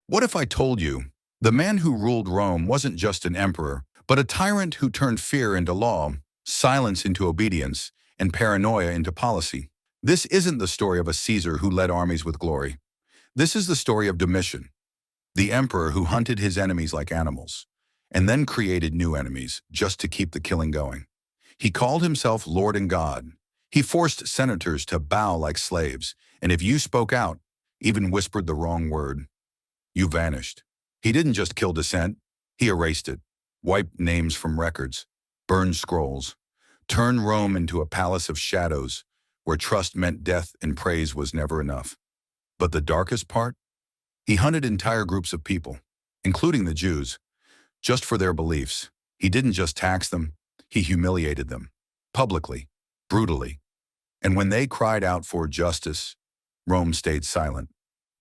What if I told you the man who ruled Rome wasn't just an emperor, but a tyrant who turned fear into law, silence into obedience, and paranoia into policy? This isn't the story of a Caesar who led armies with glory. This is the story of Domitian, the emperor who hunted his enemies like animals, and then created new enemies just to keep the killing going. He called himself Lord and God. He forced senators to bow like slaves, and if you spoke out, even whispered the wrong word, you vanished. He didn't just kill dissent, he erased it, wiped names from records, burned scrolls, turned Rome into a palace of shadows where trust meant death and praise was never enough. But the darkest part? He hunted entire groups of people, including the Jews, just for their beliefs. He didn't just tax them, he humiliated them, publicly, brutally. And when they cried out for justice, Rome stayed silent,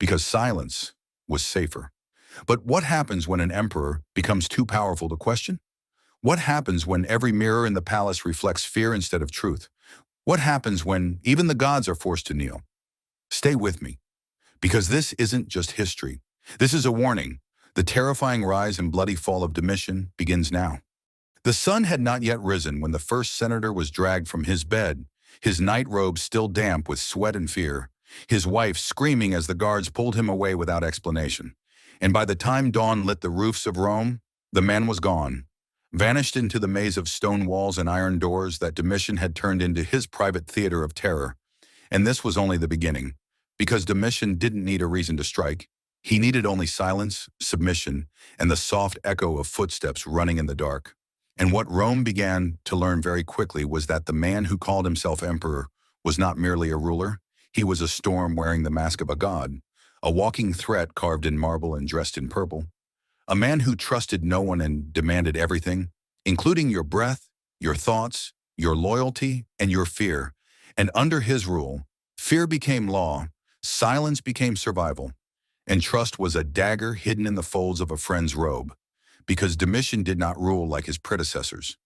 because silence was safer. But what happens when an emperor becomes too powerful to question? What happens when every mirror in the palace reflects fear instead of truth? What happens when even the gods are forced to kneel? Stay with me, because this isn't just history. This is a warning. The terrifying rise and bloody fall of Domitian begins now. The sun had not yet risen when the first senator was dragged from his bed, his night robe still damp with sweat and fear, his wife screaming as the guards pulled him away without explanation. And by the time dawn lit the roofs of Rome, the man was gone, vanished into the maze of stone walls and iron doors that Domitian had turned into his private theater of terror. And this was only the beginning, because Domitian didn't need a reason to strike. He needed only silence, submission, and the soft echo of footsteps running in the dark. And what Rome began to learn very quickly was that the man who called himself emperor was not merely a ruler. He was a storm wearing the mask of a god, a walking threat carved in marble and dressed in purple, a man who trusted no one and demanded everything, including your breath, your thoughts, your loyalty, and your fear. And under his rule, fear became law, silence became survival, and trust was a dagger hidden in the folds of a friend's robe. Because Domitian did not rule like his predecessors.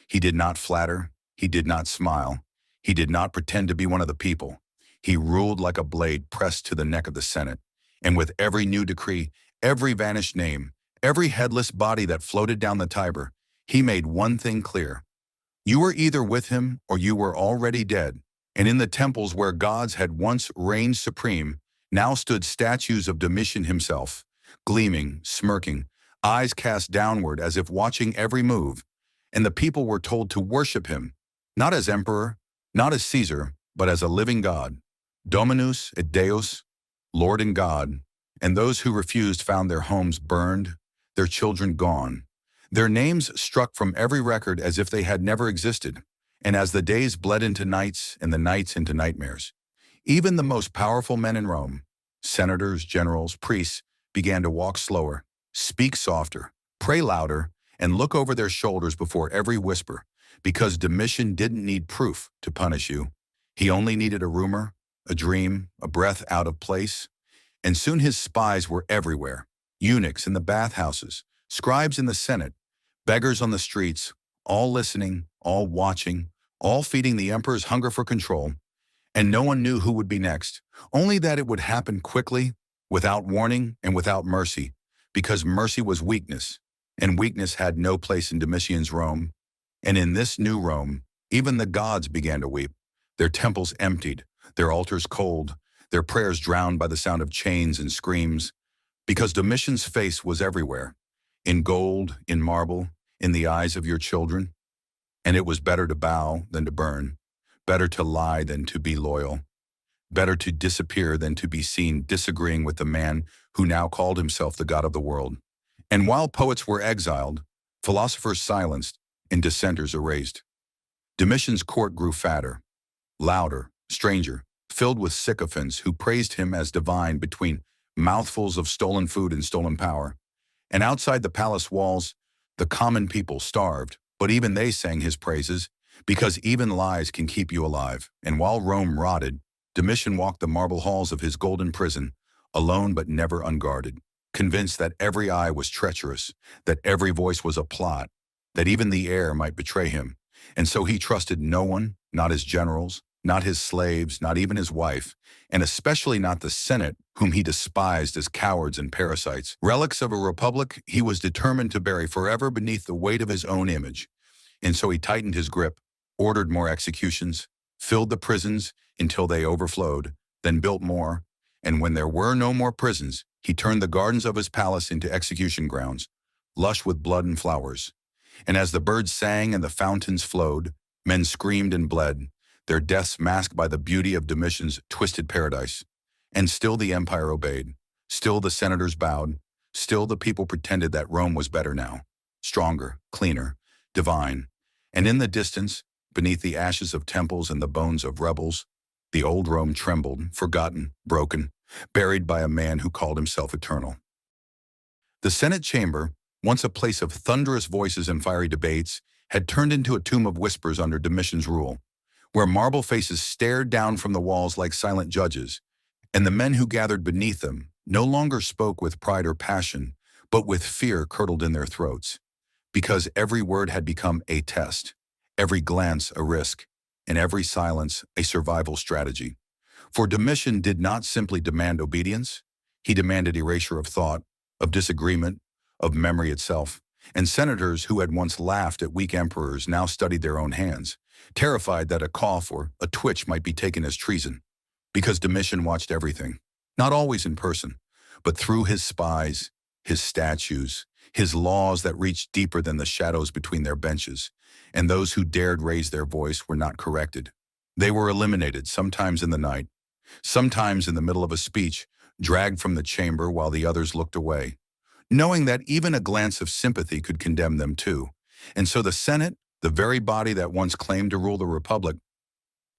He did not flatter, he did not smile, he did not pretend to be one of the people. He ruled like a blade pressed to the neck of the Senate, and with every new decree, every vanished name, every headless body that floated down the Tiber, he made one thing clear. You were either with him or you were already dead, and in the temples where gods had once reigned supreme, now stood statues of Domitian himself, gleaming, smirking, eyes cast downward as if watching every move, and the people were told to worship him, not as emperor, not as Caesar, but as a living god. Dominus et Deus, Lord and God, and those who refused found their homes burned, their children gone, their names struck from every record as if they had never existed, and as the days bled into nights and the nights into nightmares, even the most powerful men in Rome, senators, generals, priests, began to walk slower, speak softer, pray louder, and look over their shoulders before every whisper, because Domitian didn't need proof to punish you. He only needed a rumor, a dream, a breath out of place, and soon his spies were everywhere. Eunuchs in the bathhouses, scribes in the Senate, beggars on the streets, all listening, all watching, all feeding the emperor's hunger for control. And no one knew who would be next, only that it would happen quickly, without warning and without mercy, because mercy was weakness, and weakness had no place in Domitian's Rome. And in this new Rome, even the gods began to weep, their temples emptied, their altars cold, their prayers drowned by the sound of chains and screams, because Domitian's face was everywhere, in gold, in marble, in the eyes of your children. And it was better to bow than to burn, better to lie than to be loyal, better to disappear than to be seen disagreeing with the man who now called himself the god of the world. And while poets were exiled, philosophers silenced, and dissenters erased, Domitian's court grew fatter, louder, stranger, filled with sycophants who praised him as divine between mouthfuls of stolen food and stolen power. And outside the palace walls, the common people starved, but even they sang his praises, because even lies can keep you alive. And while Rome rotted, Domitian walked the marble halls of his golden prison, alone but never unguarded, convinced that every eye was treacherous, that every voice was a plot, that even the air might betray him. And so he trusted no one, not his generals, not his slaves, not even his wife, and especially not the Senate, whom he despised as cowards and parasites. Relics of a republic he was determined to bury forever beneath the weight of his own image. And so he tightened his grip, ordered more executions, filled the prisons until they overflowed, then built more. And when there were no more prisons, he turned the gardens of his palace into execution grounds, lush with blood and flowers. And as the birds sang and the fountains flowed, men screamed and bled, their deaths masked by the beauty of Domitian's twisted paradise. And still the empire obeyed. Still the senators bowed. Still the people pretended that Rome was better now, stronger, cleaner, divine. And in the distance, beneath the ashes of temples and the bones of rebels, the old Rome trembled, forgotten, broken, buried by a man who called himself eternal. The Senate chamber, once a place of thunderous voices and fiery debates, had turned into a tomb of whispers under Domitian's rule, where marble faces stared down from the walls like silent judges, and the men who gathered beneath them no longer spoke with pride or passion, but with fear curdled in their throats, because every word had become a test, every glance a risk, and every silence a survival strategy. For Domitian did not simply demand obedience, he demanded erasure of thought, of disagreement, of memory itself. And senators who had once laughed at weak emperors now studied their own hands, terrified that a cough or a twitch might be taken as treason. Because Domitian watched everything, not always in person, but through his spies, his statues, his laws that reached deeper than the shadows between their benches, and those who dared raise their voice were not corrected. They were eliminated, sometimes in the night, sometimes in the middle of a speech, dragged from the chamber while the others looked away, knowing that even a glance of sympathy could condemn them too. And so the Senate, the very body that once claimed to rule the Republic,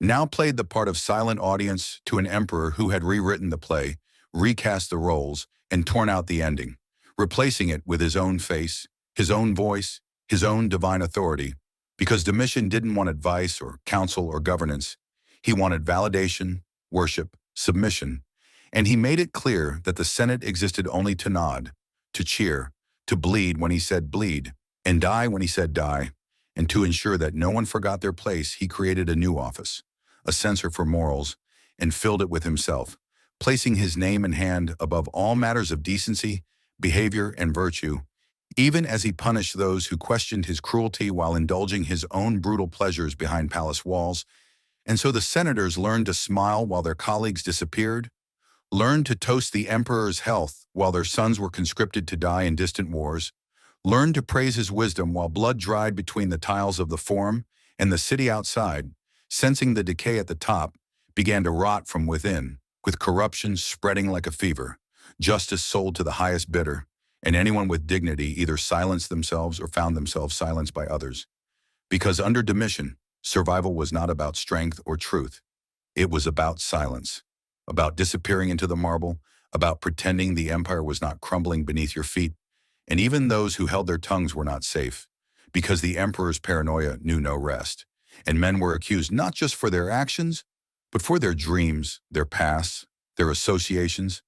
now played the part of silent audience to an emperor who had rewritten the play, recast the roles, and torn out the ending, replacing it with his own face, his own voice, his own divine authority. Because Domitian didn't want advice or counsel or governance. He wanted validation, worship, submission, and he made it clear that the Senate existed only to nod, to cheer, to bleed when he said bleed, and die when he said die. And to ensure that no one forgot their place, he created a new office, a censor for morals, and filled it with himself, placing his name and hand above all matters of decency, behavior, and virtue, even as he punished those who questioned his cruelty while indulging his own brutal pleasures behind palace walls. And so the senators learned to smile while their colleagues disappeared, learned to toast the emperor's health while their sons were conscripted to die in distant wars, learned to praise his wisdom while blood dried between the tiles of the forum, and the city outside, sensing the decay at the top, began to rot from within, with corruption spreading like a fever, justice sold to the highest bidder, and anyone with dignity either silenced themselves or found themselves silenced by others. Because under Domitian, survival was not about strength or truth. It was about silence, about disappearing into the marble, about pretending the empire was not crumbling beneath your feet. And even those who held their tongues were not safe, because the emperor's paranoia knew no rest. And men were accused not just for their actions, but for their dreams, their pasts, their associations,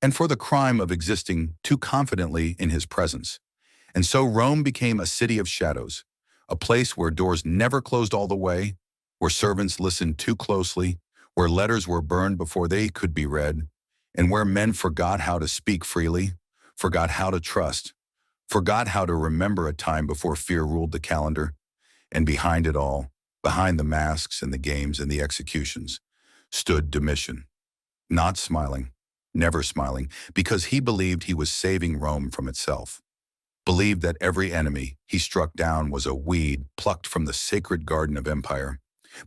and for the crime of existing too confidently in his presence. And so Rome became a city of shadows, a place where doors never closed all the way, where servants listened too closely, where letters were burned before they could be read, and where men forgot how to speak freely, forgot how to trust, forgot how to remember a time before fear ruled the calendar. And behind it all, behind the masks and the games and the executions, stood Domitian, not smiling, never smiling, because he believed he was saving Rome from itself, believed that every enemy he struck down was a weed plucked from the sacred garden of empire,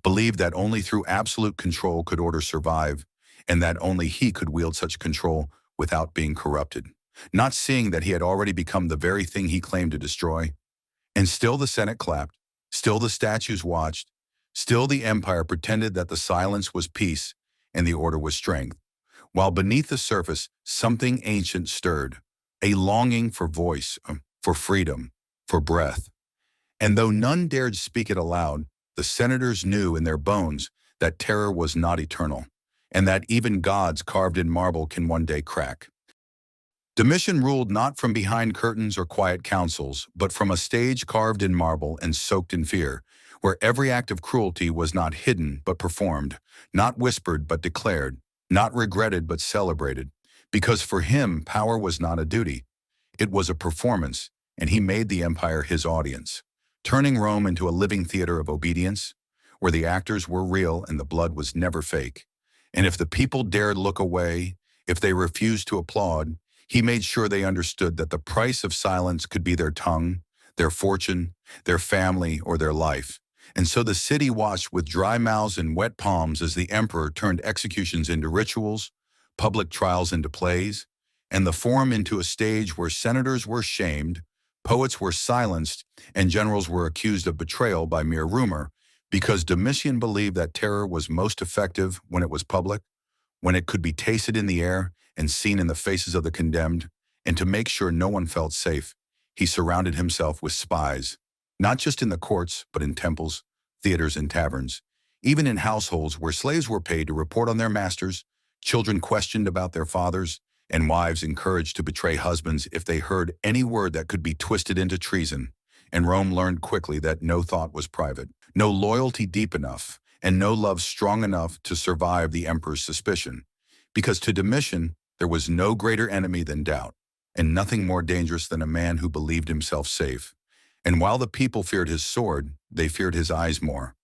believed that only through absolute control could order survive, and that only he could wield such control without being corrupted, not seeing that he had already become the very thing he claimed to destroy. And still the Senate clapped, still the statues watched, still the empire pretended that the silence was peace and the order was strength, while beneath the surface something ancient stirred, a longing for voice, for freedom, for breath. And though none dared speak it aloud, the senators knew in their bones that terror was not eternal, and that even gods carved in marble can one day crack. Domitian ruled not from behind curtains or quiet councils, but from a stage carved in marble and soaked in fear, where every act of cruelty was not hidden but performed, not whispered but declared, not regretted but celebrated. Because for him, power was not a duty, it was a performance, and he made the empire his audience, turning Rome into a living theater of obedience, where the actors were real and the blood was never fake. And if the people dared look away, if they refused to applaud, he made sure they understood that the price of silence could be their tongue, their fortune, their family, or their life. And so the city watched with dry mouths and wet palms as the emperor turned executions into rituals, public trials into plays, and the forum into a stage where senators were shamed, poets were silenced, and generals were accused of betrayal by mere rumor, because Domitian believed that terror was most effective when it was public, when it could be tasted in the air and seen in the faces of the condemned. And to make sure no one felt safe, he surrounded himself with spies, not just in the courts, but in temples, theaters, and taverns, even in households where slaves were paid to report on their masters, children questioned about their fathers, and wives encouraged to betray husbands if they heard any word that could be twisted into treason. And Rome learned quickly that no thought was private, no loyalty deep enough, and no love strong enough to survive the emperor's suspicion. Because to Domitian, there was no greater enemy than doubt, and nothing more dangerous than a man who believed himself safe. And while the people feared his sword, they feared his eyes more.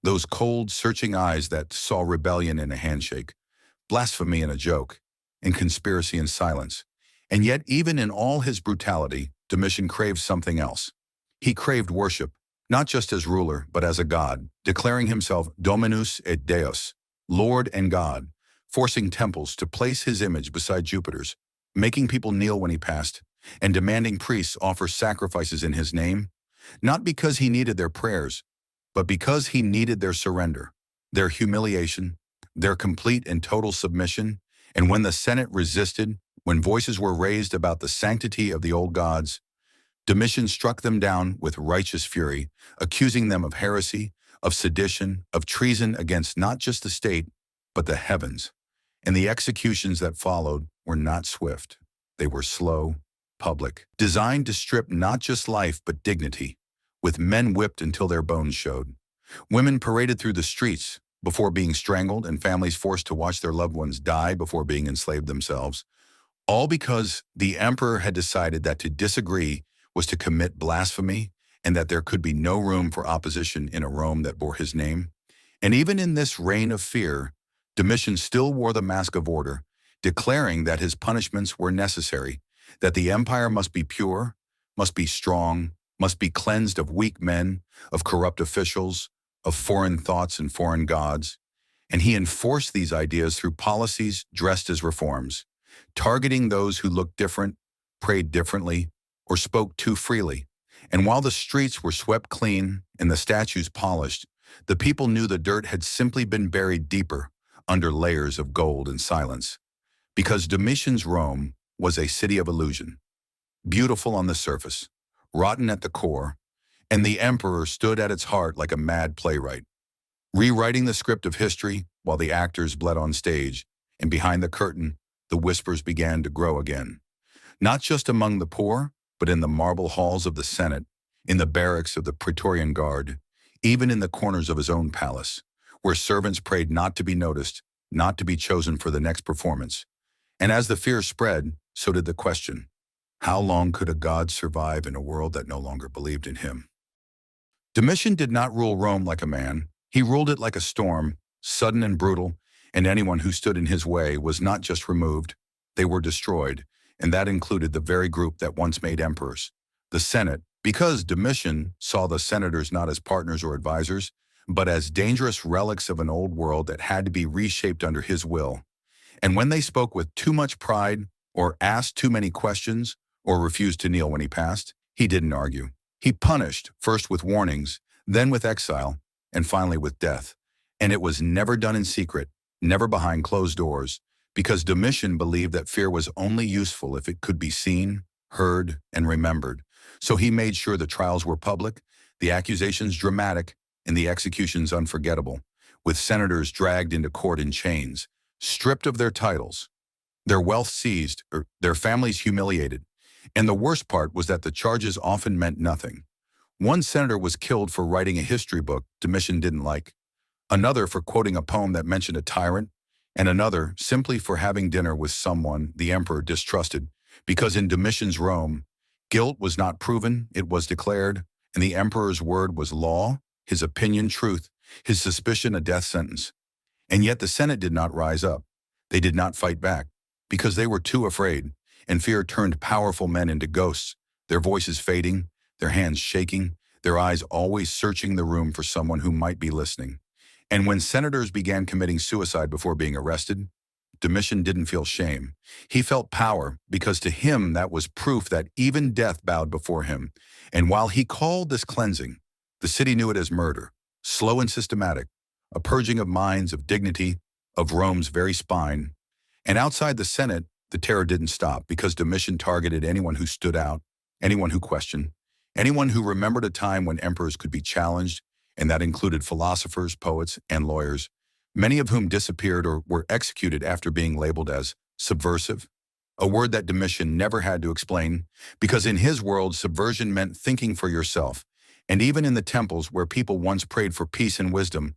Those cold, searching eyes that saw rebellion in a handshake, blasphemy in a joke, and conspiracy in silence. And yet, even in all his brutality, Domitian craved something else. He craved worship, not just as ruler, but as a god, declaring himself Dominus et Deus, Lord and God, forcing temples to place his image beside Jupiter's, making people kneel when he passed, and demanding priests offer sacrifices in his name, not because he needed their prayers, but because he needed their surrender, their humiliation, their complete and total submission. And when the Senate resisted, when voices were raised about the sanctity of the old gods, Domitian struck them down with righteous fury, accusing them of heresy, of sedition, of treason against not just the state, but the heavens. And the executions that followed were not swift. They were slow, public, designed to strip not just life, but dignity, with men whipped until their bones showed. Women paraded through the streets before being strangled, and families forced to watch their loved ones die before being enslaved themselves, all because the emperor had decided that to disagree was to commit blasphemy, and that there could be no room for opposition in a Rome that bore his name. And even in this reign of fear, Domitian still wore the mask of order, declaring that his punishments were necessary, that the empire must be pure, must be strong, must be cleansed of weak men, of corrupt officials, of foreign thoughts and foreign gods. And he enforced these ideas through policies dressed as reforms, targeting those who looked different, prayed differently, or spoke too freely. And while the streets were swept clean and the statues polished, the people knew the dirt had simply been buried deeper under layers of gold and silence. Because Domitian's Rome was a city of illusion, beautiful on the surface, rotten at the core, and the emperor stood at its heart like a mad playwright, rewriting the script of history while the actors bled on stage, and behind the curtain, the whispers began to grow again. Not just among the poor, but in the marble halls of the Senate, in the barracks of the Praetorian Guard, even in the corners of his own palace, where servants prayed not to be noticed, not to be chosen for the next performance. And as the fear spread, so did the question: how long could a god survive in a world that no longer believed in him? Domitian did not rule Rome like a man. He ruled it like a storm, sudden and brutal, and anyone who stood in his way was not just removed, they were destroyed, and that included the very group that once made emperors, the Senate, because Domitian saw the senators not as partners or advisors, but as dangerous relics of an old world that had to be reshaped under his will. And when they spoke with too much pride, or asked too many questions, or refused to kneel when he passed, he didn't argue. He punished, first with warnings, then with exile, and finally with death. And it was never done in secret, never behind closed doors, because Domitian believed that fear was only useful if it could be seen, heard, and remembered. So he made sure the trials were public, the accusations dramatic, and the executions unforgettable, with senators dragged into court in chains, stripped of their titles, their wealth seized, or their families humiliated. And the worst part was that the charges often meant nothing. One senator was killed for writing a history book Domitian didn't like, another for quoting a poem that mentioned a tyrant, and another simply for having dinner with someone the emperor distrusted, because in Domitian's Rome, guilt was not proven, it was declared, and the emperor's word was law, his opinion truth, his suspicion a death sentence. And yet the Senate did not rise up. They did not fight back, because they were too afraid, and fear turned powerful men into ghosts, their voices fading, their hands shaking, their eyes always searching the room for someone who might be listening. And when senators began committing suicide before being arrested, Domitian didn't feel shame. He felt power, because to him that was proof that even death bowed before him. And while he called this cleansing, the city knew it as murder, slow and systematic, a purging of minds, of dignity, of Rome's very spine. And outside the Senate, the terror didn't stop, because Domitian targeted anyone who stood out, anyone who questioned, anyone who remembered a time when emperors could be challenged, and that included philosophers, poets, and lawyers, many of whom disappeared or were executed after being labeled as subversive, a word that Domitian never had to explain, because in his world, subversion meant thinking for yourself. And even in the temples where people once prayed for peace and wisdom,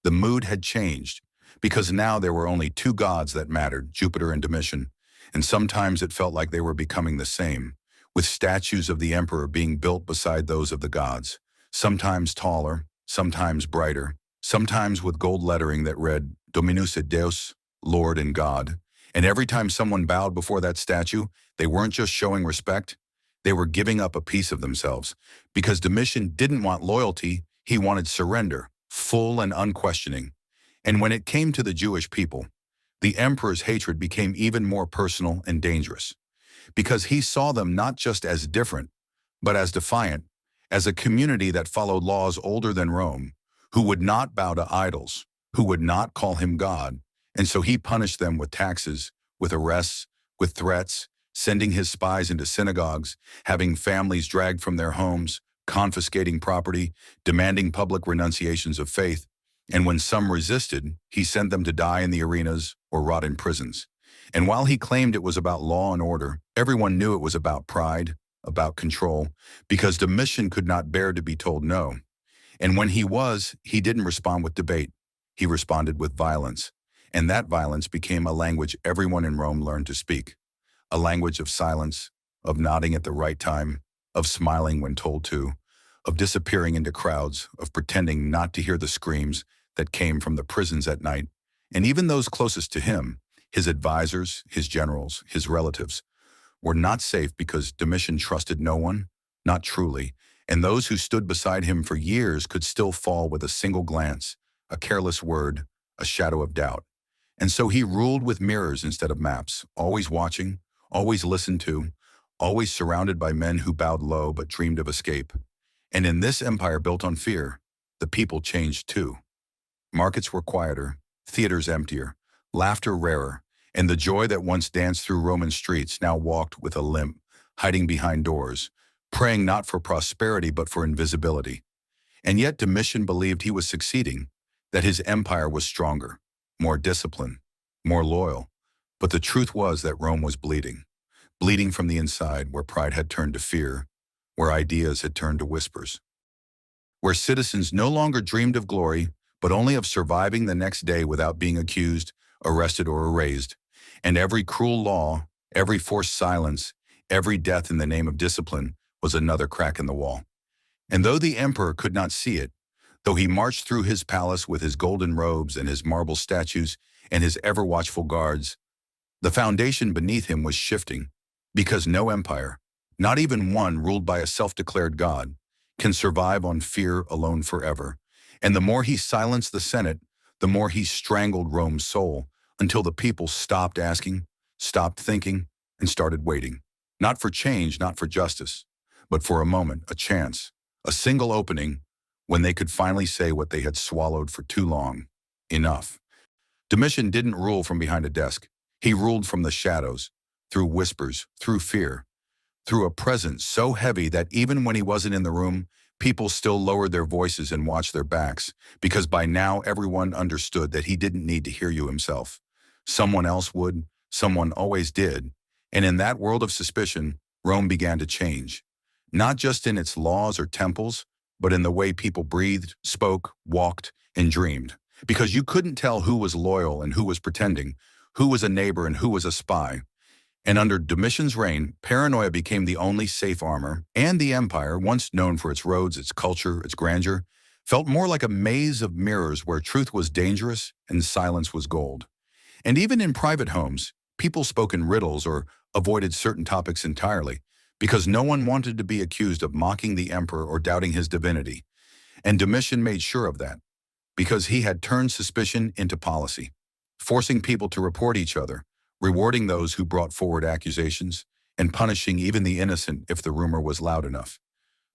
the mood had changed, because now there were only two gods that mattered, Jupiter and Domitian, and sometimes it felt like they were becoming the same, with statues of the emperor being built beside those of the gods, sometimes taller, sometimes brighter, sometimes with gold lettering that read Dominus et Deus, Lord and God. And every time someone bowed before that statue, they weren't just showing respect, they were giving up a piece of themselves, because Domitian didn't want loyalty, he wanted surrender, full and unquestioning. And when it came to the Jewish people, the emperor's hatred became even more personal and dangerous, because he saw them not just as different, but as defiant, as a community that followed laws older than Rome, who would not bow to idols, who would not call him God. And so he punished them with taxes, with arrests, with threats, sending his spies into synagogues, having families dragged from their homes, confiscating property, demanding public renunciations of faith. And when some resisted, he sent them to die in the arenas or rot in prisons. And while he claimed it was about law and order, everyone knew it was about pride, about control, because Domitian could not bear to be told no. And when he didn't respond with debate. He responded with violence. And that violence became a language everyone in Rome learned to speak. A language of silence, of nodding at the right time, of smiling when told to, of disappearing into crowds, of pretending not to hear the screams that came from the prisons at night. And even those closest to him, his advisors, his generals, his relatives, were not safe, because Domitian trusted no one, not truly, and those who stood beside him for years could still fall with a single glance, a careless word, a shadow of doubt. And so he ruled with mirrors instead of maps, always watching, always listened to, always surrounded by men who bowed low but dreamed of escape. And in this empire built on fear, the people changed too. Markets were quieter, theaters emptier, laughter rarer, and the joy that once danced through Roman streets now walked with a limp, hiding behind doors, praying not for prosperity but for invisibility. And yet Domitian believed he was succeeding, that his empire was stronger, more disciplined, more loyal. But the truth was that Rome was bleeding, bleeding from the inside, where pride had turned to fear, where ideas had turned to whispers, where citizens no longer dreamed of glory, but only of surviving the next day without being accused, arrested, or erased. And every cruel law, every forced silence, every death in the name of discipline was another crack in the wall. And though the emperor could not see it, though he marched through his palace with his golden robes and his marble statues and his ever-watchful guards, the foundation beneath him was shifting, because no empire, not even one ruled by a self-declared god, can survive on fear alone forever. And the more he silenced the Senate, the more he strangled Rome's soul, until the people stopped asking, stopped thinking, and started waiting. Not for change, not for justice, but for a moment, a chance, a single opening, when they could finally say what they had swallowed for too long. Enough. Domitian didn't rule from behind a desk. He ruled from the shadows, through whispers, through fear, through a presence so heavy that even when he wasn't in the room, people still lowered their voices and watched their backs, because by now everyone understood that he didn't need to hear you himself. Someone else would, Someone always did. And in that world of suspicion, Rome began to change. Not just in its laws or temples, but in the way people breathed, spoke, walked, and dreamed. Because you couldn't tell who was loyal and who was pretending, who was a neighbor and who was a spy. And under Domitian's reign, paranoia became the only safe armor, and the empire, once known for its roads, its culture, its grandeur, felt more like a maze of mirrors where truth was dangerous and silence was gold. And even in private homes, people spoke in riddles or avoided certain topics entirely, because no one wanted to be accused of mocking the emperor or doubting his divinity. And Domitian made sure of that, because he had turned suspicion into policy, forcing people to report each other, rewarding those who brought forward accusations, and punishing even the innocent if the rumor was loud enough.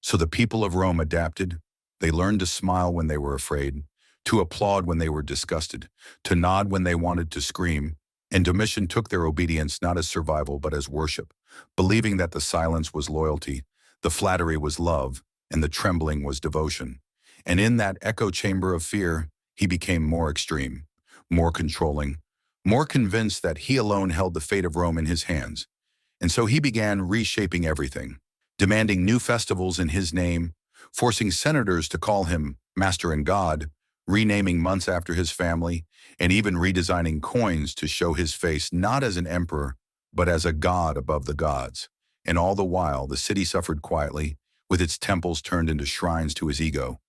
So the people of Rome adapted. They learned to smile when they were afraid, to applaud when they were disgusted, to nod when they wanted to scream, and Domitian took their obedience not as survival but as worship, believing that the silence was loyalty, the flattery was love, and the trembling was devotion. And in that echo chamber of fear, he became more extreme, more controlling, more convinced that he alone held the fate of Rome in his hands. And so he began reshaping everything, demanding new festivals in his name, forcing senators to call him Master and God, renaming months after his family, and even redesigning coins to show his face not as an emperor, but as a god above the gods. And all the while, the city suffered quietly, with its temples turned into shrines to his ego,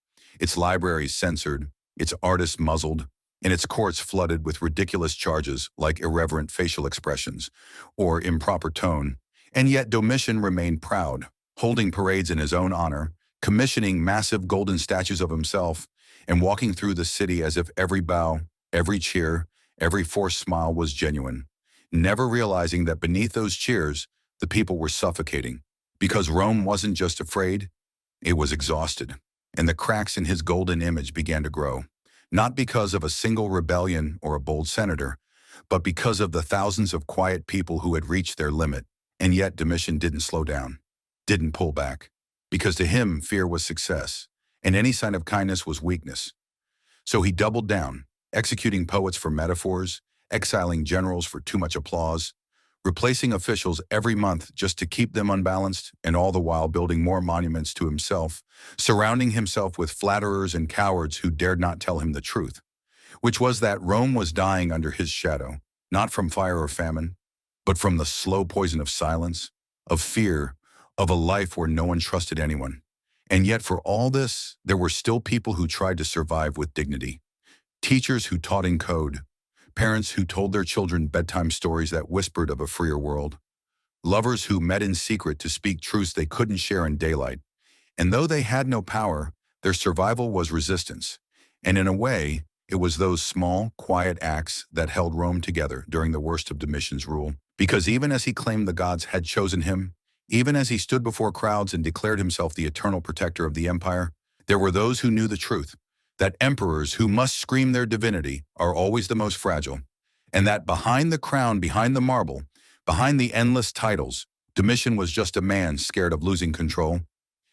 its libraries censored, its artists muzzled, and its courts flooded with ridiculous charges like irreverent facial expressions or improper tone. And yet Domitian remained proud, holding parades in his own honor, commissioning massive golden statues of himself, and walking through the city as if every bow, every cheer, every forced smile was genuine, never realizing that beneath those cheers, the people were suffocating, because Rome wasn't just afraid, it was exhausted. And the cracks in his golden image began to grow, not because of a single rebellion or a bold senator, but because of the thousands of quiet people who had reached their limit. And yet Domitian didn't slow down, didn't pull back, because to him fear was success, and any sign of kindness was weakness. So he doubled down, executing poets for metaphors, exiling generals for too much applause, replacing officials every month just to keep them unbalanced, and all the while building more monuments to himself, surrounding himself with flatterers and cowards who dared not tell him the truth, which was that Rome was dying under his shadow, not from fire or famine, but from the slow poison of silence, of fear, of a life where no one trusted anyone. And yet for all this, there were still people who tried to survive with dignity. Teachers who taught in code, parents who told their children bedtime stories that whispered of a freer world, lovers who met in secret to speak truths they couldn't share in daylight. And though they had no power, their survival was resistance. And in a way, it was those small, quiet acts that held Rome together during the worst of Domitian's rule. Because even as he claimed the gods had chosen him, even as he stood before crowds and declared himself the eternal protector of the empire, there were those who knew the truth, that emperors who must scream their divinity are always the most fragile, and that behind the crown, behind the marble, behind the endless titles, Domitian was just a man scared of losing control,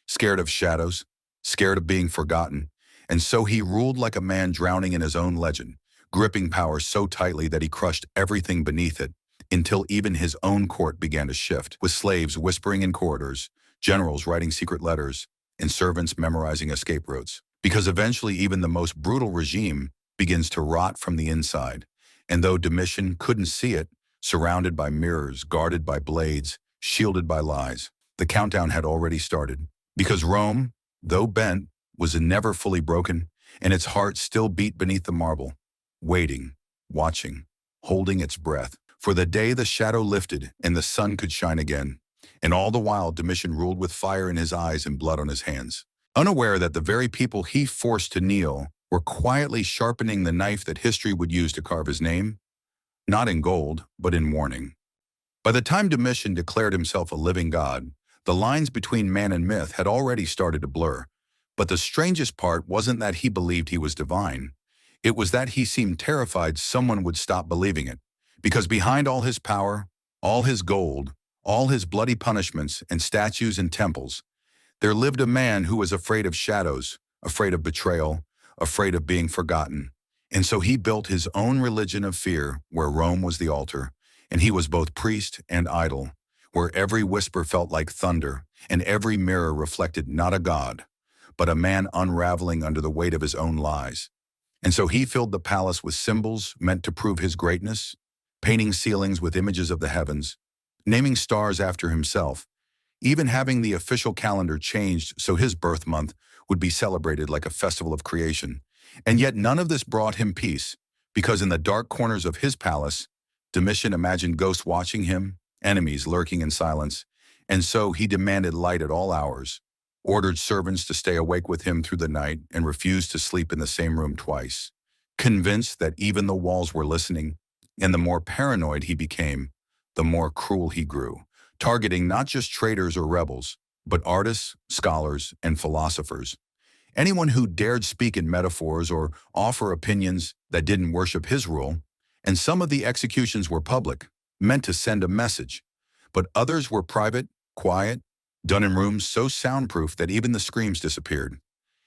scared of shadows, scared of being forgotten, and so he ruled like a man drowning in his own legend, gripping power so tightly that he crushed everything beneath it, until even his own court began to shift, with slaves whispering in corridors, generals writing secret letters, and servants memorizing escape routes. Because eventually even the most brutal regime begins to rot from the inside. And though Domitian couldn't see it, surrounded by mirrors, guarded by blades, shielded by lies, the countdown had already started. Because Rome, though bent, was never fully broken, and its heart still beat beneath the marble, waiting, watching, holding its breath, for the day the shadow lifted and the sun could shine again. And all the while Domitian ruled with fire in his eyes and blood on his hands, unaware that the very people he forced to kneel were quietly sharpening the knife that history would use to carve his name, not in gold, but in warning. By the time Domitian declared himself a living god, the lines between man and myth had already started to blur. But the strangest part wasn't that he believed he was divine. It was that he seemed terrified someone would stop believing it. Because behind all his power, all his gold, all his bloody punishments and statues and temples, there lived a man who was afraid of shadows, afraid of betrayal, afraid of being forgotten. And so he built his own religion of fear where Rome was the altar, and he was both priest and idol, where every whisper felt like thunder, and every mirror reflected not a god, but a man unraveling under the weight of his own lies. And so he filled the palace with symbols meant to prove his greatness, painting ceilings with images of the heavens, naming stars after himself, even having the official calendar changed so his birth month would be celebrated like a festival of creation. And yet none of this brought him peace, because in the dark corners of his palace, Domitian imagined ghosts watching him, enemies lurking in silence, and so he demanded light at all hours, ordered servants to stay awake with him through the night, and refused to sleep in the same room twice. Convinced that even the walls were listening, and the more paranoid he became, the more cruel he grew, targeting not just traitors or rebels, but artists, scholars, and philosophers. Anyone who dared speak in metaphors or offer opinions that didn't worship his rule. And some of the executions were public, meant to send a message, but others were private, quiet, done in rooms so soundproof that even the screams disappeared.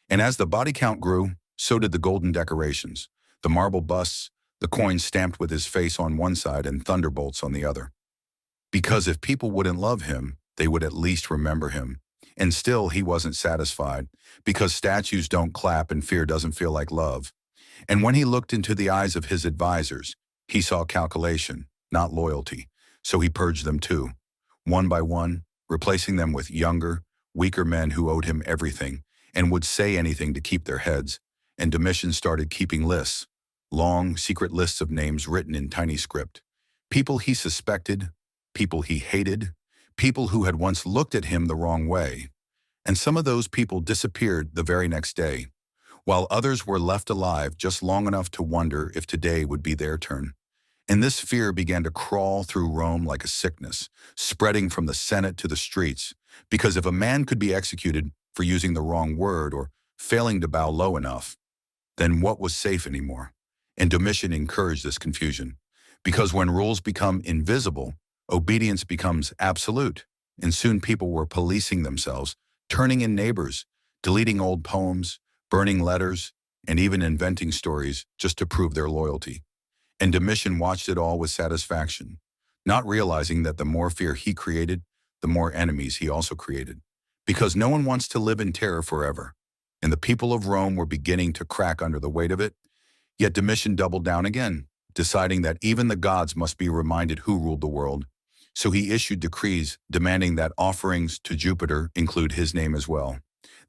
And as the body count grew, so did the golden decorations, the marble busts, the coins stamped with his face on one side and thunderbolts on the other. Because if people wouldn't love him, they would at least remember him. And still he wasn't satisfied, because statues don't clap and fear doesn't feel like love. And when he looked into the eyes of his advisors, he saw calculation, not loyalty. So he purged them too, one by one, replacing them with younger, weaker men who owed him everything and would say anything to keep their heads. And Domitian started keeping lists, long, secret lists of names written in tiny script. People he suspected, people he hated, people who had once looked at him the wrong way. And some of those people disappeared the very next day, while others were left alive just long enough to wonder if today would be their turn. And this fear began to crawl through Rome like a sickness, spreading from the Senate to the streets, because if a man could be executed for using the wrong word or failing to bow low enough, then what was safe anymore? And Domitian encouraged this confusion, because when rules become invisible, obedience becomes absolute, and soon people were policing themselves, turning in neighbors, deleting old poems, burning letters, and even inventing stories just to prove their loyalty. And Domitian watched it all with satisfaction, not realizing that the more fear he created, the more enemies he also created. Because no one wants to live in terror forever, and the people of Rome were beginning to crack under the weight of it. Yet Domitian doubled down again, deciding that even the gods must be reminded who ruled the world. So he issued decrees demanding that offerings to Jupiter include his name as well,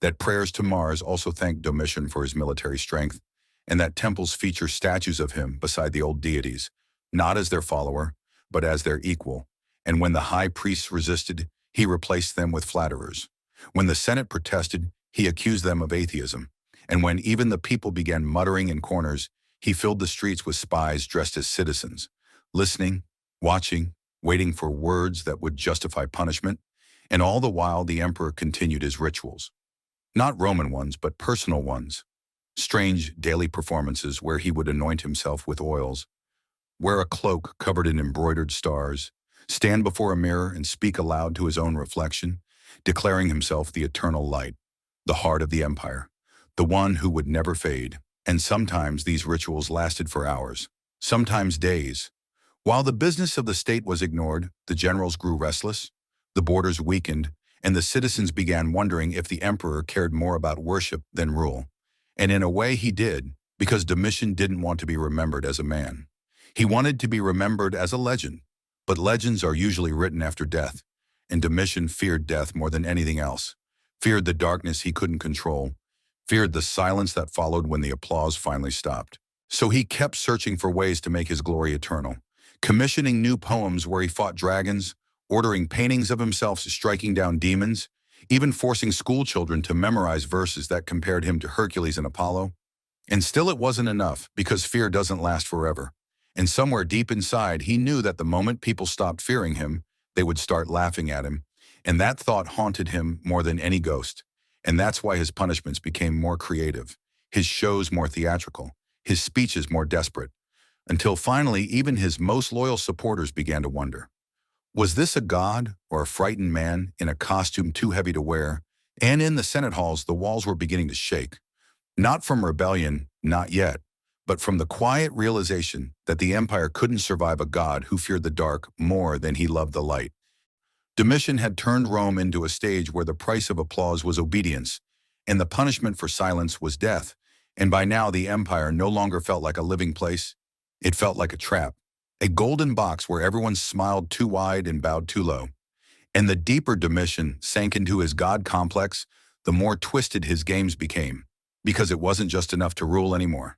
that prayers to Mars also thank Domitian for his military strength, and that temples feature statues of him beside the old deities, not as their follower, but as their equal. And when the high priests resisted, he replaced them with flatterers. When the Senate protested, he accused them of atheism. And when even the people began muttering in corners, he filled the streets with spies dressed as citizens, listening, watching, waiting for words that would justify punishment. And all the while, the emperor continued his rituals. Not Roman ones, but personal ones. Strange daily performances where he would anoint himself with oils, wear a cloak covered in embroidered stars, stand before a mirror and speak aloud to his own reflection, declaring himself the eternal light, the heart of the empire, the one who would never fade. And sometimes these rituals lasted for hours, sometimes days. While the business of the state was ignored, the generals grew restless, the borders weakened, and the citizens began wondering if the emperor cared more about worship than rule. And in a way he did, because Domitian didn't want to be remembered as a man. He wanted to be remembered as a legend, but legends are usually written after death, and Domitian feared death more than anything else, feared the darkness he couldn't control, feared the silence that followed when the applause finally stopped. So he kept searching for ways to make his glory eternal, commissioning new poems where he fought dragons, ordering paintings of himself striking down demons, even forcing school children to memorize verses that compared him to Hercules and Apollo. And still it wasn't enough, because fear doesn't last forever. And somewhere deep inside, he knew that the moment people stopped fearing him, they would start laughing at him. And that thought haunted him more than any ghost. And that's why his punishments became more creative, his shows more theatrical, his speeches more desperate, until finally even his most loyal supporters began to wonder. Was this a god or a frightened man in a costume too heavy to wear? And in the Senate halls, the walls were beginning to shake. Not from rebellion, not yet, but from the quiet realization that the empire couldn't survive a god who feared the dark more than he loved the light. Domitian had turned Rome into a stage where the price of applause was obedience, and the punishment for silence was death, and by now the empire no longer felt like a living place. It felt like a trap, a golden box where everyone smiled too wide and bowed too low. And the deeper Domitian sank into his god complex, the more twisted his games became, because it wasn't just enough to rule anymore.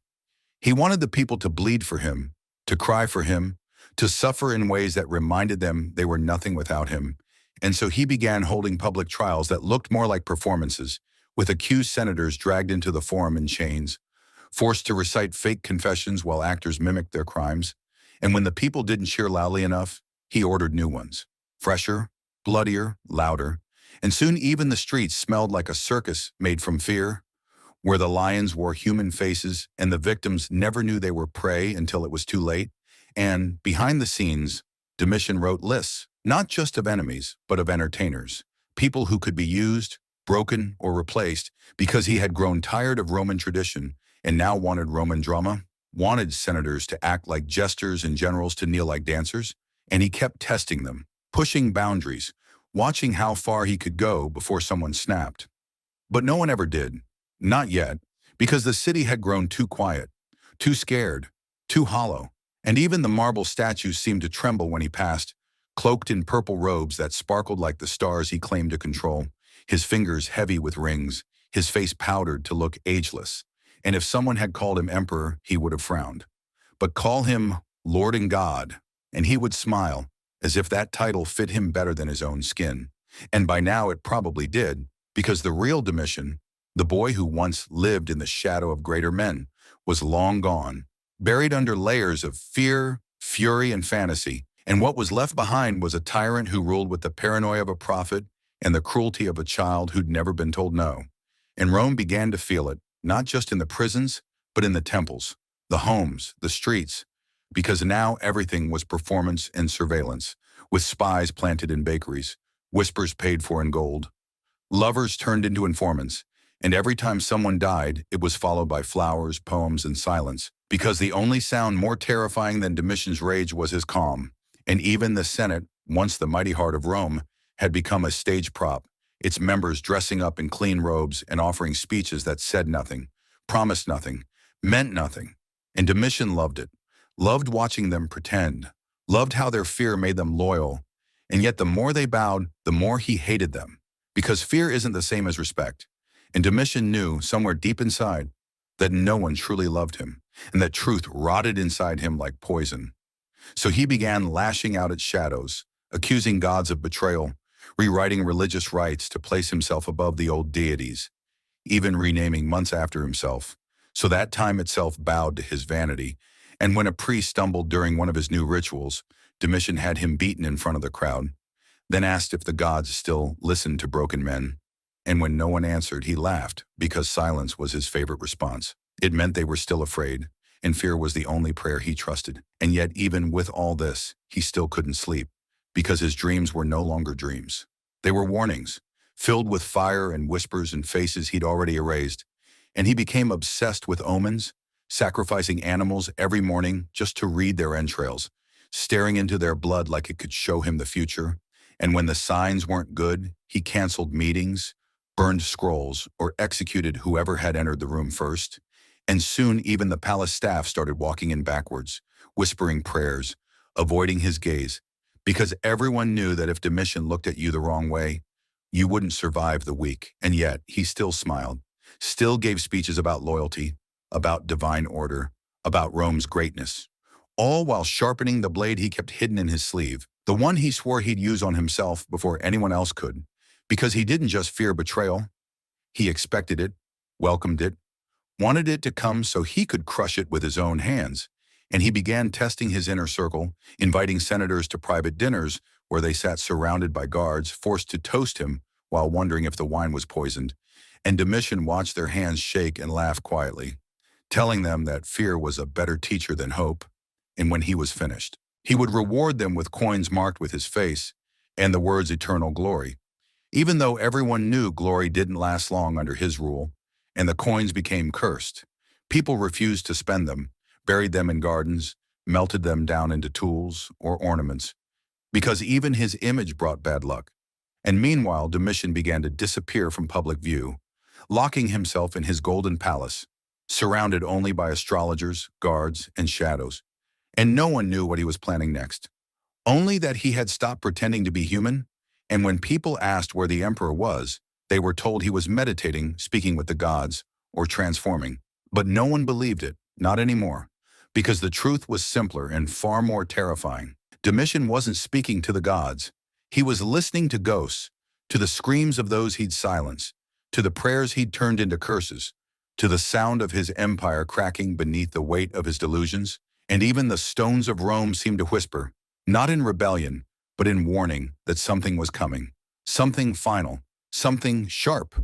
He wanted the people to bleed for him, to cry for him, to suffer in ways that reminded them they were nothing without him. And so he began holding public trials that looked more like performances, with accused senators dragged into the forum in chains, forced to recite fake confessions while actors mimicked their crimes. And when the people didn't cheer loudly enough, he ordered new ones, fresher, bloodier, louder, and soon even the streets smelled like a circus made from fear, where the lions wore human faces and the victims never knew they were prey until it was too late. And behind the scenes, Domitian wrote lists, not just of enemies, but of entertainers, people who could be used, broken, or replaced because he had grown tired of Roman tradition and now wanted Roman drama, wanted senators to act like jesters and generals to kneel like dancers, and he kept testing them, pushing boundaries, watching how far he could go before someone snapped. But no one ever did. Not yet, because the city had grown too quiet, too scared, too hollow, and even the marble statues seemed to tremble when he passed, cloaked in purple robes that sparkled like the stars he claimed to control, his fingers heavy with rings, his face powdered to look ageless. And if someone had called him emperor, he would have frowned. But call him Lord and God, and he would smile, as if that title fit him better than his own skin. And by now it probably did, because the real Domitian, the boy who once lived in the shadow of greater men, was long gone, buried under layers of fear, fury, and fantasy. And what was left behind was a tyrant who ruled with the paranoia of a prophet and the cruelty of a child who'd never been told no. And Rome began to feel it, not just in the prisons, but in the temples, the homes, the streets, because now everything was performance and surveillance, with spies planted in bakeries, whispers paid for in gold, lovers turned into informants, and every time someone died, it was followed by flowers, poems, and silence, because the only sound more terrifying than Domitian's rage was his calm. And even the Senate, once the mighty heart of Rome, had become a stage prop, its members dressing up in clean robes and offering speeches that said nothing, promised nothing, meant nothing. And Domitian loved it, loved watching them pretend, loved how their fear made them loyal. And yet the more they bowed, the more he hated them, because fear isn't the same as respect. And Domitian knew, somewhere deep inside, that no one truly loved him, and that truth rotted inside him like poison. So he began lashing out at shadows, accusing gods of betrayal, rewriting religious rites to place himself above the old deities, even renaming months after himself. So that time itself bowed to his vanity, and when a priest stumbled during one of his new rituals, Domitian had him beaten in front of the crowd, then asked if the gods still listened to broken men. And when no one answered, he laughed, because silence was his favorite response. It meant they were still afraid, and fear was the only prayer he trusted. And yet, even with all this, he still couldn't sleep, because his dreams were no longer dreams. They were warnings, filled with fire and whispers and faces he'd already erased. And he became obsessed with omens, sacrificing animals every morning just to read their entrails, staring into their blood like it could show him the future. And when the signs weren't good, he canceled meetings, burned scrolls, or executed whoever had entered the room first. And soon even the palace staff started walking in backwards, whispering prayers, avoiding his gaze, because everyone knew that if Domitian looked at you the wrong way, you wouldn't survive the week. And yet he still smiled, still gave speeches about loyalty, about divine order, about Rome's greatness, all while sharpening the blade he kept hidden in his sleeve, the one he swore he'd use on himself before anyone else could. Because he didn't just fear betrayal, he expected it, welcomed it, wanted it to come so he could crush it with his own hands. And he began testing his inner circle, inviting senators to private dinners where they sat surrounded by guards, forced to toast him while wondering if the wine was poisoned. And Domitian watched their hands shake and laugh quietly, telling them that fear was a better teacher than hope. And when he was finished, he would reward them with coins marked with his face and the words eternal glory. Even though everyone knew glory didn't last long under his rule, and the coins became cursed, people refused to spend them, buried them in gardens, melted them down into tools or ornaments, because even his image brought bad luck. And meanwhile, Domitian began to disappear from public view, locking himself in his golden palace, surrounded only by astrologers, guards, and shadows. And no one knew what he was planning next. Only that he had stopped pretending to be human, and when people asked where the emperor was, they were told he was meditating, speaking with the gods, or transforming. But no one believed it, not anymore, because the truth was simpler and far more terrifying. Domitian wasn't speaking to the gods. He was listening to ghosts, to the screams of those he'd silenced, to the prayers he'd turned into curses, to the sound of his empire cracking beneath the weight of his delusions, and even the stones of Rome seemed to whisper, not in rebellion, but in warning that something was coming, something final, something sharp.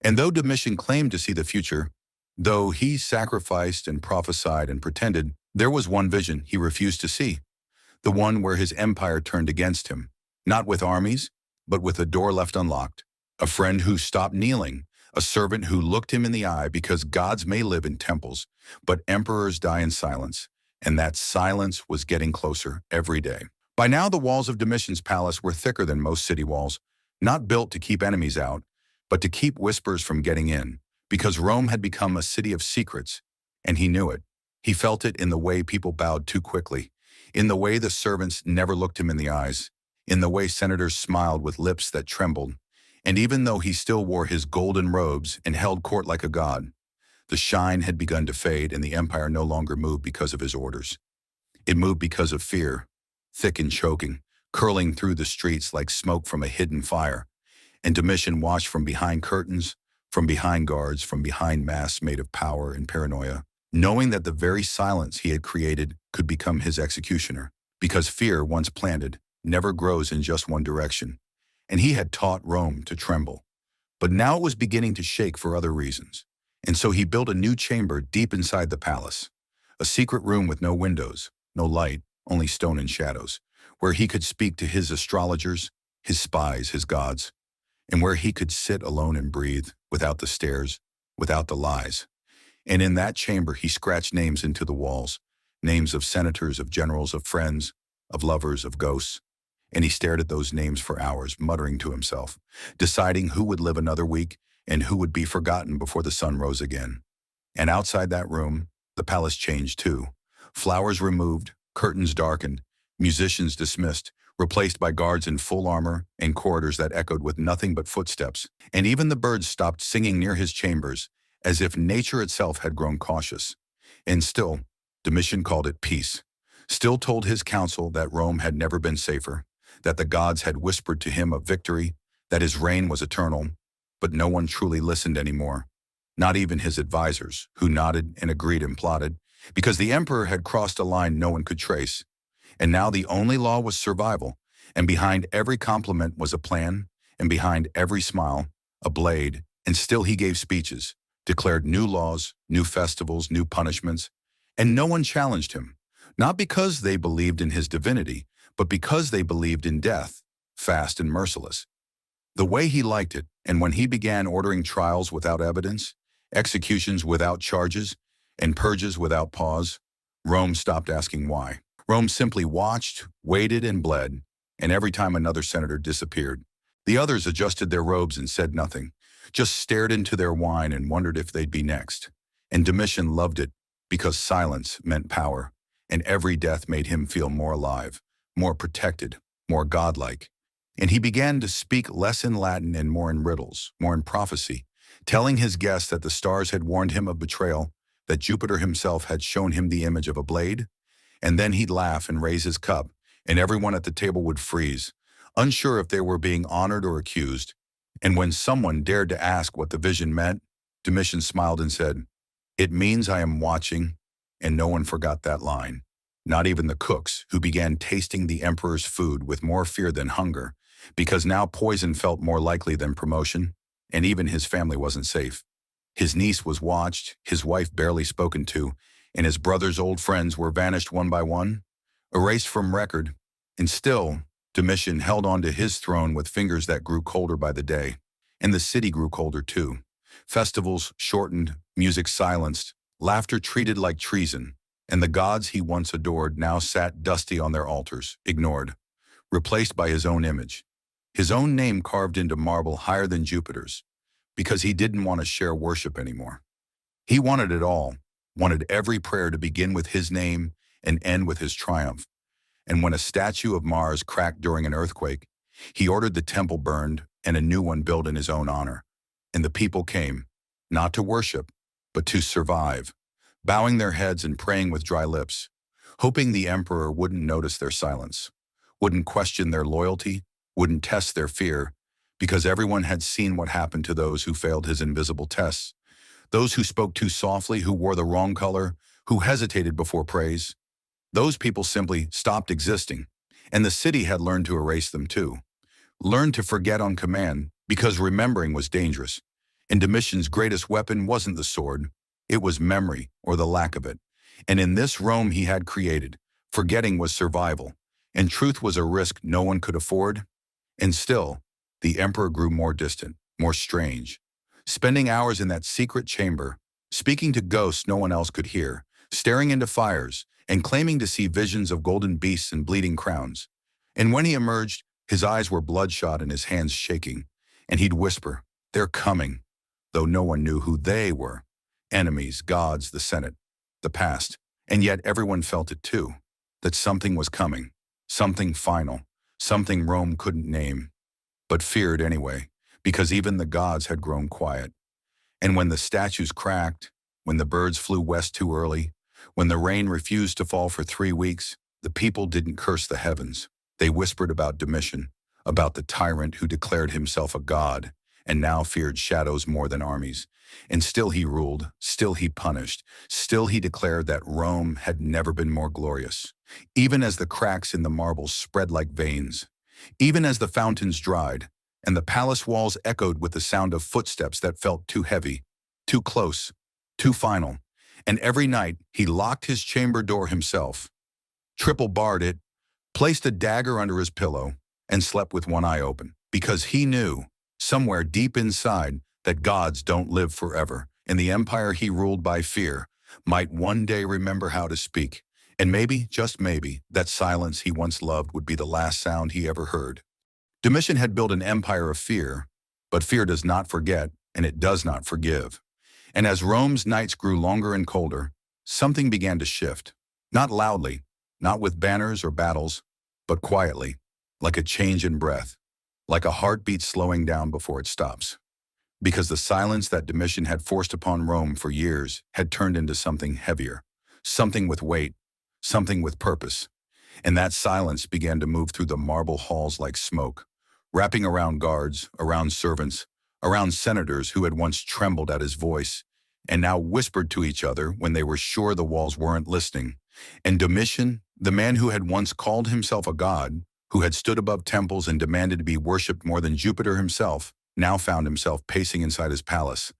And though Domitian claimed to see the future, though he sacrificed and prophesied and pretended, there was one vision he refused to see, the one where his empire turned against him, not with armies, but with a door left unlocked, a friend who stopped kneeling, a servant who looked him in the eye, because gods may live in temples, but emperors die in silence, and that silence was getting closer every day. By now, the walls of Domitian's palace were thicker than most city walls, not built to keep enemies out, but to keep whispers from getting in, because Rome had become a city of secrets, and he knew it. He felt it in the way people bowed too quickly, in the way the servants never looked him in the eyes, in the way senators smiled with lips that trembled, and even though he still wore his golden robes and held court like a god, the shine had begun to fade, and the empire no longer moved because of his orders. It moved because of fear, thick and choking, curling through the streets like smoke from a hidden fire. And Domitian watched from behind curtains, from behind guards, from behind masks made of power and paranoia, knowing that the very silence he had created could become his executioner, because fear, once planted, never grows in just one direction. And he had taught Rome to tremble. But now it was beginning to shake for other reasons. And so he built a new chamber deep inside the palace, a secret room with no windows, no light, only stone and shadows, where he could speak to his astrologers, his spies, his gods, and where he could sit alone and breathe, without the stares, without the lies. And in that chamber he scratched names into the walls, names of senators, of generals, of friends, of lovers, of ghosts. And he stared at those names for hours, muttering to himself, deciding who would live another week and who would be forgotten before the sun rose again. And outside that room, the palace changed too. Flowers removed, curtains darkened, musicians dismissed, replaced by guards in full armor, and corridors that echoed with nothing but footsteps. And even the birds stopped singing near his chambers, as if nature itself had grown cautious. And still, Domitian called it peace, still told his council that Rome had never been safer, that the gods had whispered to him of victory, that his reign was eternal. But no one truly listened anymore, not even his advisors, who nodded and agreed and plotted, because the emperor had crossed a line no one could trace. And now the only law was survival, and behind every compliment was a plan, and behind every smile, a blade. And still he gave speeches, declared new laws, new festivals, new punishments, and no one challenged him, not because they believed in his divinity, but because they believed in death, fast and merciless, the way he liked it. And when he began ordering trials without evidence, executions without charges, and purges without pause, Rome stopped asking why. Rome simply watched, waited, and bled, and every time another senator disappeared, the others adjusted their robes and said nothing, just stared into their wine and wondered if they'd be next. And Domitian loved it, because silence meant power, and every death made him feel more alive, more protected, more godlike. And he began to speak less in Latin and more in riddles, more in prophecy, telling his guests that the stars had warned him of betrayal, that Jupiter himself had shown him the image of a blade. And then he'd laugh and raise his cup, and everyone at the table would freeze, unsure if they were being honored or accused. And when someone dared to ask what the vision meant, Domitian smiled and said, "It means I am watching," and no one forgot that line. Not even the cooks, who began tasting the emperor's food with more fear than hunger, because now poison felt more likely than promotion, and even his family wasn't safe. His niece was watched, his wife barely spoken to, and his brother's old friends were vanished one by one, erased from record. And still, Domitian held on to his throne with fingers that grew colder by the day. And the city grew colder too. Festivals shortened, music silenced, laughter treated like treason, and the gods he once adored now sat dusty on their altars, ignored, replaced by his own image, his own name carved into marble higher than Jupiter's, because he didn't want to share worship anymore. He wanted it all, wanted every prayer to begin with his name and end with his triumph. And when a statue of Mars cracked during an earthquake, he ordered the temple burned and a new one built in his own honor. And the people came, not to worship, but to survive, bowing their heads and praying with dry lips, hoping the emperor wouldn't notice their silence, wouldn't question their loyalty, wouldn't test their fear, because everyone had seen what happened to those who failed his invisible tests, those who spoke too softly, who wore the wrong color, who hesitated before praise. Those people simply stopped existing, and the city had learned to erase them too, learned to forget on command, because remembering was dangerous. And Domitian's greatest weapon wasn't the sword, it was memory, or the lack of it. And in this Rome he had created, forgetting was survival, and truth was a risk no one could afford. And still, the emperor grew more distant, more strange, spending hours in that secret chamber, speaking to ghosts no one else could hear, staring into fires, and claiming to see visions of golden beasts and bleeding crowns. And when he emerged, his eyes were bloodshot and his hands shaking, and he'd whisper, "They're coming," though no one knew who they were. Enemies, gods, the Senate, the past. And yet everyone felt it too, that something was coming, something final, something Rome couldn't name, but feared anyway, because even the gods had grown quiet. And when the statues cracked, when the birds flew west too early, when the rain refused to fall for 3 weeks, the people didn't curse the heavens. They whispered about Domitian, about the tyrant who declared himself a god, and now feared shadows more than armies. And still he ruled, still he punished, still he declared that Rome had never been more glorious. Even as the cracks in the marble spread like veins, even as the fountains dried, and the palace walls echoed with the sound of footsteps that felt too heavy, too close, too final. And every night he locked his chamber door himself, triple barred it, placed a dagger under his pillow, and slept with one eye open, because he knew, somewhere deep inside, that gods don't live forever, and the empire he ruled by fear might one day remember how to speak. And maybe, just maybe, that silence he once loved would be the last sound he ever heard. Domitian had built an empire of fear, but fear does not forget, and it does not forgive. And as Rome's nights grew longer and colder, something began to shift. Not loudly, not with banners or battles, but quietly, like a change in breath, like a heartbeat slowing down before it stops. Because the silence that Domitian had forced upon Rome for years had turned into something heavier, something with weight, something with purpose. And that silence began to move through the marble halls like smoke, wrapping around guards, around servants, around senators who had once trembled at his voice, and now whispered to each other when they were sure the walls weren't listening. And Domitian, the man who had once called himself a god, who had stood above temples and demanded to be worshipped more than Jupiter himself, now found himself pacing inside his palace,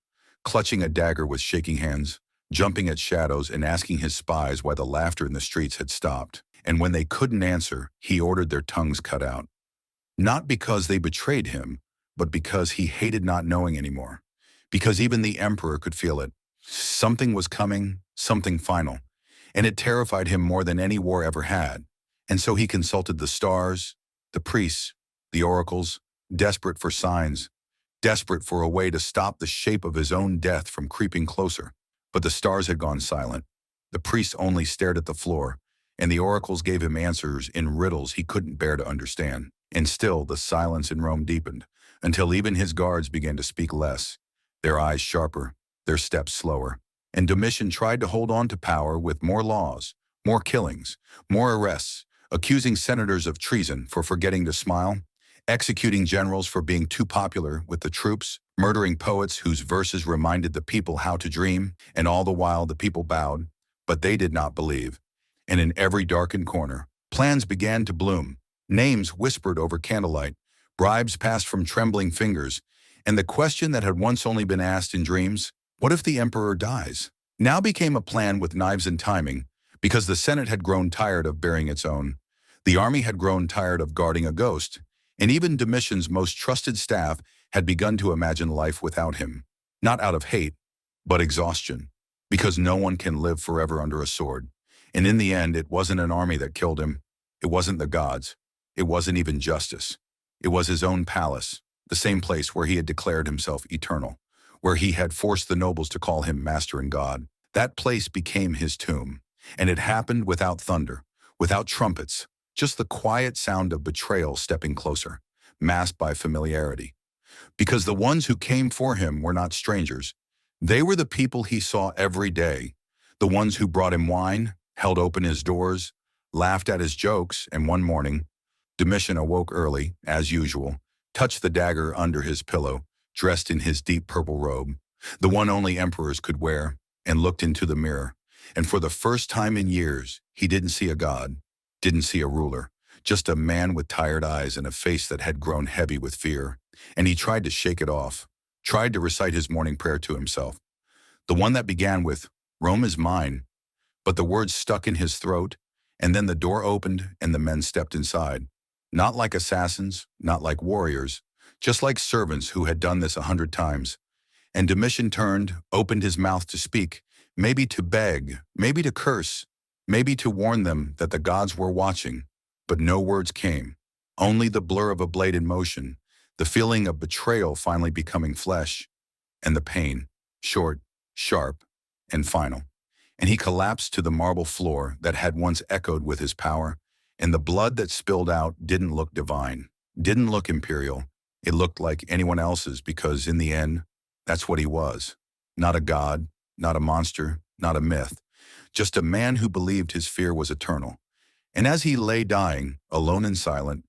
clutching a dagger with shaking hands, jumping at shadows and asking his spies why the laughter in the streets had stopped. And when they couldn't answer, he ordered their tongues cut out. Not because they betrayed him, but because he hated not knowing anymore. Because even the emperor could feel it. Something was coming, something final. And it terrified him more than any war ever had. And so he consulted the stars, the priests, the oracles, desperate for signs, desperate for a way to stop the shape of his own death from creeping closer. But the stars had gone silent. The priests only stared at the floor, and the oracles gave him answers in riddles he couldn't bear to understand. And still the silence in Rome deepened, until even his guards began to speak less, their eyes sharper, their steps slower. And Domitian tried to hold on to power with more laws, more killings, more arrests, accusing senators of treason for forgetting to smile, executing generals for being too popular with the troops, murdering poets whose verses reminded the people how to dream, and all the while the people bowed, but they did not believe. And in every darkened corner, plans began to bloom, names whispered over candlelight, bribes passed from trembling fingers, and the question that had once only been asked in dreams, what if the emperor dies, now became a plan with knives and timing, because the Senate had grown tired of bearing its own. The army had grown tired of guarding a ghost, and even Domitian's most trusted staff had begun to imagine life without him, not out of hate, but exhaustion, because no one can live forever under a sword. And in the end, it wasn't an army that killed him. It wasn't the gods. It wasn't even justice. It was his own palace, the same place where he had declared himself eternal, where he had forced the nobles to call him master and god. That place became his tomb, and it happened without thunder, without trumpets, just the quiet sound of betrayal stepping closer, masked by familiarity. Because the ones who came for him were not strangers. They were the people he saw every day, the ones who brought him wine, held open his doors, laughed at his jokes, and one morning, Domitian awoke early, as usual, touched the dagger under his pillow, dressed in his deep purple robe, the one only emperors could wear, and looked into the mirror. And for the first time in years, he didn't see a god, didn't see a ruler, just a man with tired eyes and a face that had grown heavy with fear. And he tried to shake it off, tried to recite his morning prayer to himself, the one that began with, "Rome is mine," but the words stuck in his throat, and then the door opened and the men stepped inside. Not like assassins, not like warriors, just like servants who had done this 100 times. And Domitian turned, opened his mouth to speak, maybe to beg, maybe to curse, maybe to warn them that the gods were watching. But no words came, only the blur of a blade in motion, the feeling of betrayal finally becoming flesh, and the pain, short, sharp, and final. And he collapsed to the marble floor that had once echoed with his power, and the blood that spilled out didn't look divine, didn't look imperial. It looked like anyone else's because, in the end, that's what he was. Not a god, not a monster, not a myth, just a man who believed his fear was eternal. And as he lay dying, alone and silent,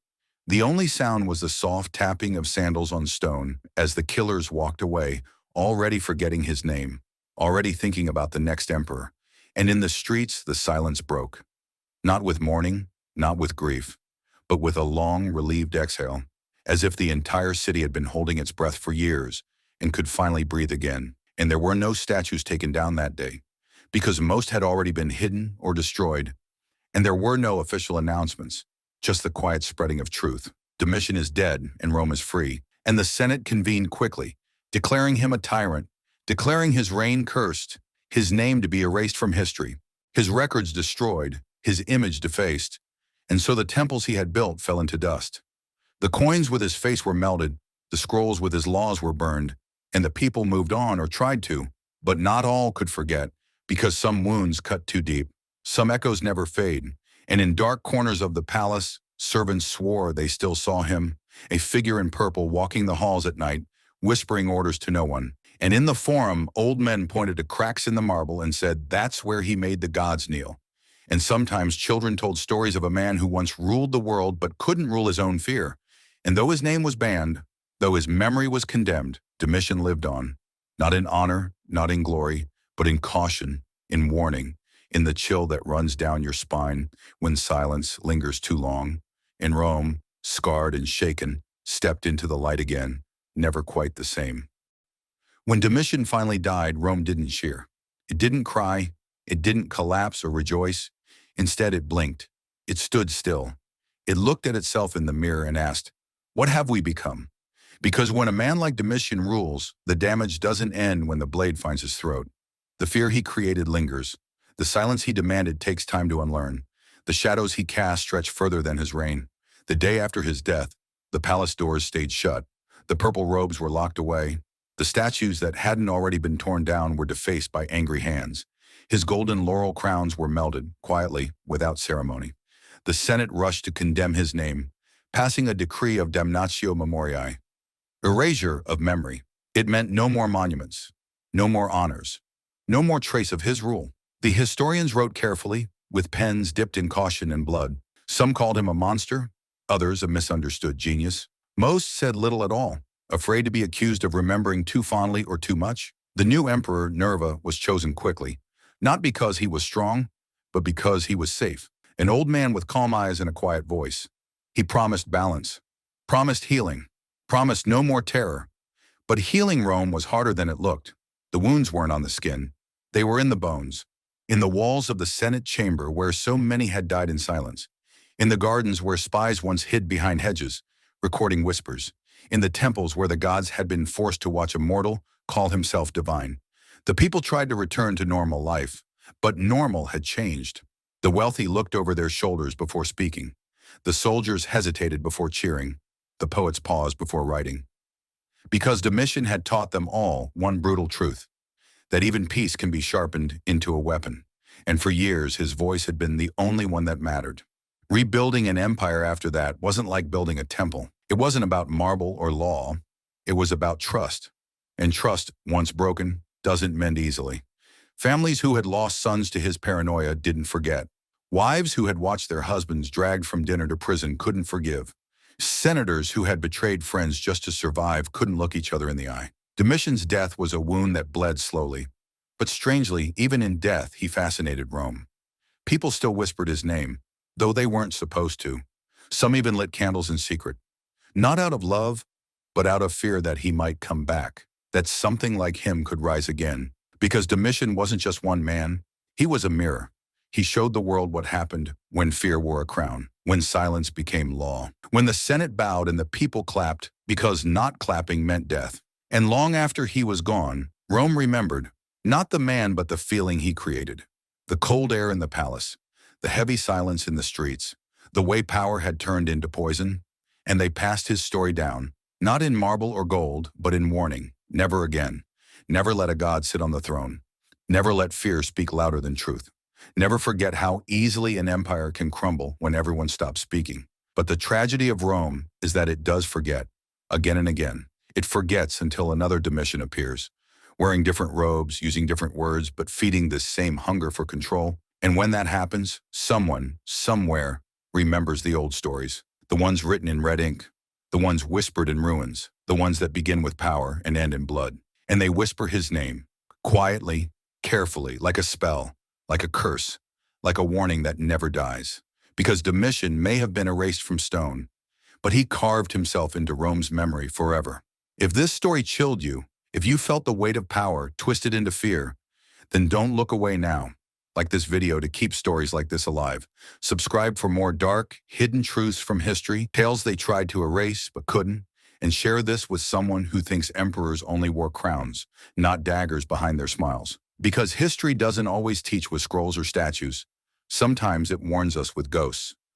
the only sound was the soft tapping of sandals on stone as the killers walked away, already forgetting his name, already thinking about the next emperor. And in the streets, the silence broke. Not with mourning, not with grief, but with a long, relieved exhale, as if the entire city had been holding its breath for years and could finally breathe again. And there were no statues taken down that day, because most had already been hidden or destroyed. And there were no official announcements, just the quiet spreading of truth. Domitian is dead and Rome is free. And the Senate convened quickly, declaring him a tyrant, declaring his reign cursed, his name to be erased from history, his records destroyed, his image defaced. And so the temples he had built fell into dust. The coins with his face were melted, the scrolls with his laws were burned, and the people moved on or tried to, but not all could forget, because some wounds cut too deep. Some echoes never fade, and in dark corners of the palace, servants swore they still saw him, a figure in purple walking the halls at night, whispering orders to no one. And in the forum, old men pointed to cracks in the marble and said, "That's where he made the gods kneel." And sometimes children told stories of a man who once ruled the world but couldn't rule his own fear. And though his name was banned, though his memory was condemned, Domitian lived on, not in honor, not in glory, but in caution, in warning, in the chill that runs down your spine when silence lingers too long. And Rome, scarred and shaken, stepped into the light again, never quite the same. When Domitian finally died, Rome didn't cheer. It didn't cry, it didn't collapse or rejoice. Instead, it blinked. It stood still. It looked at itself in the mirror and asked, "What have we become?" Because when a man like Domitian rules, the damage doesn't end when the blade finds his throat. The fear he created lingers. The silence he demanded takes time to unlearn. The shadows he cast stretch further than his reign. The day after his death, the palace doors stayed shut. The purple robes were locked away. The statues that hadn't already been torn down were defaced by angry hands. His golden laurel crowns were melted, quietly, without ceremony. The Senate rushed to condemn his name, passing a decree of damnatio memoriae, erasure of memory. It meant no more monuments, no more honors, no more trace of his rule. The historians wrote carefully, with pens dipped in caution and blood. Some called him a monster, others a misunderstood genius. Most said little at all, afraid to be accused of remembering too fondly or too much. The new emperor, Nerva, was chosen quickly, not because he was strong, but because he was safe. An old man with calm eyes and a quiet voice. He promised balance, promised healing, promised no more terror. But healing Rome was harder than it looked. The wounds weren't on the skin. They were in the bones, in the walls of the Senate chamber where so many had died in silence, in the gardens where spies once hid behind hedges, recording whispers, in the temples where the gods had been forced to watch a mortal call himself divine. The people tried to return to normal life, but normal had changed. The wealthy looked over their shoulders before speaking. The soldiers hesitated before cheering. The poets paused before writing. Because Domitian had taught them all one brutal truth, that even peace can be sharpened into a weapon. And for years, his voice had been the only one that mattered. Rebuilding an empire after that wasn't like building a temple. It wasn't about marble or law. It was about trust. And trust, once broken, doesn't mend easily. Families who had lost sons to his paranoia didn't forget. Wives who had watched their husbands dragged from dinner to prison couldn't forgive. Senators who had betrayed friends just to survive couldn't look each other in the eye. Domitian's death was a wound that bled slowly. But strangely, even in death, he fascinated Rome. People still whispered his name, though they weren't supposed to. Some even lit candles in secret. Not out of love, but out of fear that he might come back, that something like him could rise again. Because Domitian wasn't just one man, he was a mirror. He showed the world what happened when fear wore a crown, when silence became law, when the Senate bowed and the people clapped because not clapping meant death. And long after he was gone, Rome remembered, not the man but the feeling he created. The cold air in the palace, the heavy silence in the streets, the way power had turned into poison, and they passed his story down, not in marble or gold, but in warning. Never again. Never let a god sit on the throne. Never let fear speak louder than truth. Never forget how easily an empire can crumble when everyone stops speaking. But the tragedy of Rome is that it does forget, again and again. It forgets until another Domitian appears, wearing different robes, using different words, but feeding this same hunger for control. And when that happens, someone, somewhere, remembers the old stories, the ones written in red ink, the ones whispered in ruins, the ones that begin with power and end in blood. And they whisper his name, quietly, carefully, like a spell, like a curse, like a warning that never dies. Because Domitian may have been erased from stone, but he carved himself into Rome's memory forever. If this story chilled you, if you felt the weight of power twisted into fear, then don't look away now. Like this video to keep stories like this alive. Subscribe for more dark, hidden truths from history, tales they tried to erase but couldn't, and share this with someone who thinks emperors only wore crowns, not daggers behind their smiles. Because history doesn't always teach with scrolls or statues. Sometimes it warns us with ghosts.